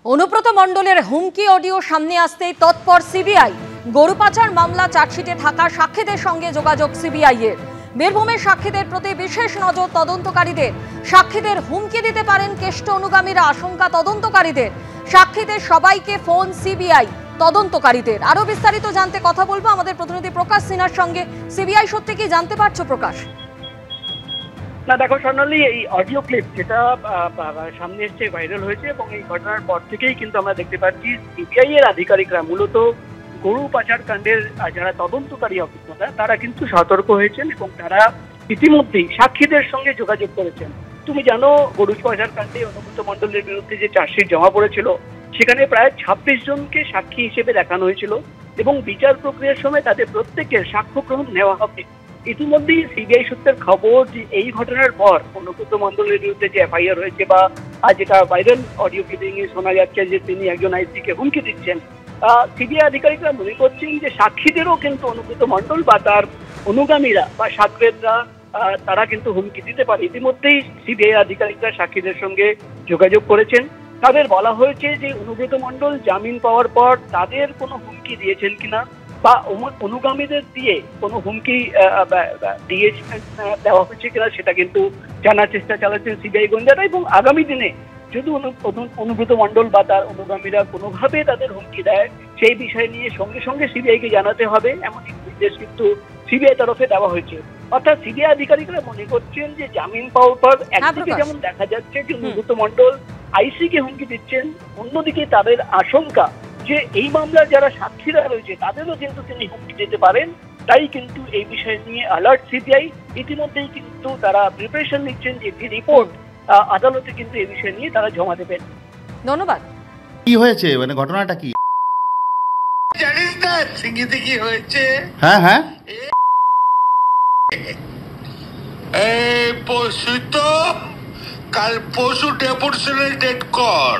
অনুব্রত মণ্ডলের হুমকি অডিও সামনে আসতেই তৎপর সিবিআই। গরু পাচার মামলা চার্জশিটে থাকা সাক্ষীদের সঙ্গে যোগাযোগ সিবিআই এর। বীরভূমের সাক্ষীদের প্রতি বিশেষ নজর তদন্তকারীদের। সাক্ষীদের হুমকি দিতে পারেন কেষ্ট অনুগামীরা, আশঙ্কা তদন্তকারীদের। সাক্ষীদের সবাইকে ফোন সিবিআই তদন্তকারীদের। আরো বিস্তারিত জানতে কথা বলবো আমাদের প্রতিনিধি প্রকাশ সিনহার সঙ্গে। সিবিআই সত্যি কি জানতে পারছো প্রকাশ? না দেখো স্বর্ণালী, এই অডিও ক্লিপ যেটা সামনে এসছে, ভাইরাল হয়েছে, এবং এই ঘটনার পর থেকেই কিন্তু আমরা দেখতে পাচ্ছি সিবিআই এর আধিকারিকরা মূলত গরু পাচার কাণ্ডের যারা তদন্তকারী অফিসাররা তারা কিন্তু সতর্ক হয়েছেন এবং তারা ইতিমধ্যেই সাক্ষীদের সঙ্গে যোগাযোগ করেছেন। তুমি জানো, গরু পাচার কাণ্ডে অনুব্রত মণ্ডলের বিরুদ্ধে যে চার্জশিট জমা পড়েছিল সেখানে প্রায় 26 জনকে সাক্ষী হিসেবে দেখানো হয়েছিল এবং বিচার প্রক্রিয়ার সময় তাদের প্রত্যেকের সাক্ষ্য গ্রহণ নেওয়া হবে। ইতিমধ্যেই সিবিআই সূত্রের খবর যে এই ঘটনার পর অনুব্রত মণ্ডলের বিরুদ্ধে যে এফআইআর হয়েছে বা যেটা ভাইরাল অডিও ক্লিপিং এ শোনা যাচ্ছে যে তিনি একজন আইসিকে হুমকি দিচ্ছেন, সিবিআই আধিকারিকরা মনে করছেন যে সাক্ষীদেরও কিন্তু অনুব্রত মণ্ডল বা তার অনুগামীরা বা সাকরেদরা তারা কিন্তু হুমকি দিতে পারে। ইতিমধ্যেই সিবিআই আধিকারিকরা সাক্ষীদের সঙ্গে যোগাযোগ করেছেন। তাদের বলা হয়েছে যে অনুব্রত মণ্ডল জামিন পাওয়ার পর তাদের কোনো হুমকি দিয়েছেন কিনা বা অনুগামীদের দিয়ে কোনো হুমকি দেওয়া হয়েছে কিনা সেটা কিন্তু জানার চেষ্টা চালাচ্ছেন সিবিআই গোয়েন্দারা। এবং আগামী দিনে যদি অনুব্রত মণ্ডল বা তার অনুগামীরা কোনোভাবে তাদের হুমকি দেয় সেই বিষয় নিয়ে সঙ্গে সঙ্গে সিবিআইকে জানাতে হবে, এমন নির্দেশ কিন্তু সিবিআই তরফে দেওয়া হয়েছে। অর্থাৎ সিবিআই আধিকারিকরা মনে করছেন যে জামিন পাওয়ার পর একদিকে যেমন দেখা যাচ্ছে যে অনুব্রত মণ্ডল আইসিকে হুমকি দিচ্ছেন, অন্যদিকে তাদের আশঙ্কা যে এই মামলার যারা সাক্ষীরা রয়েছে তাদেরও কিন্তু তিনি হুমকি দিতে পারেন। তাই কিন্তু এই বিষয় নিয়ে অ্যালার্ট সিবিআই। ইতিমধ্যেই কিন্তু তারা প্রিপারেশন নিচ্ছেন যে একটি রিপোর্ট আদালতে কিন্তু এই বিষয় নিয়ে তারা জমা দেবেন। ধন্যবাদ। কি হয়েছে, মানে ঘটনাটা কি জানিস না? সিঙ্গিতে কি হয়েছে? হ্যাঁ হ্যাঁ, এই পরশু তো কাল পরশু ডেপুটেশনের ডেট কর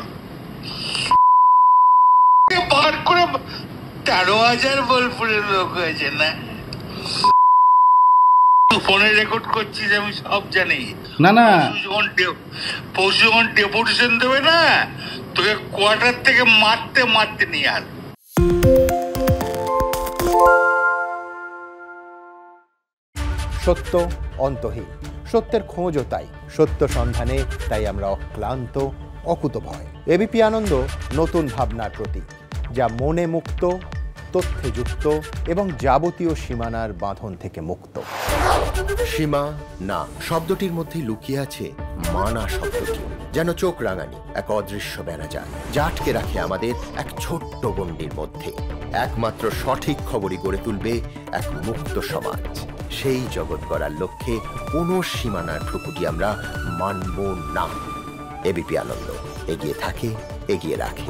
বার করে 13,000 বোলপুরের লোক হয়েছে না। ফোনে রেকর্ড করছিস, আমি সব জানি। না না, পরশু যখন ডেপুটেশন দেবে না, তোকে কোয়ার্টার থেকে মারতে মারতে নিয়ে আস। সত্য অন্তহীন, সত্যের খোঁজও তাই, সত্য সন্ধানে তাই আমরা অক্লান্ত, অকুতভয়। এবিপি আনন্দ নতুন ভাবনার প্রতীক, যা মনে মুক্ত, তথ্যে যুক্ত এবং যাবতীয় সীমানার বাঁধন থেকে মুক্ত। সীমা না শব্দটির মধ্যেই লুকিয়ে আছে মানা শব্দটি, যেন চোখ রাঙানি এক অদৃশ্য বেড়াজাল, যা আটকে রাখে আমাদের এক ছোট্ট গণ্ডির মধ্যে। একমাত্র সঠিক খবরই গড়ে তুলবে এক মুক্ত সমাজ। সেই জগৎ গড়ার লক্ষ্যে কোনো সীমানার ঠুকুটি আমরা মানব না। এবিপি আনন্দ এগিয়ে থাকে, এগিয়ে রাখে।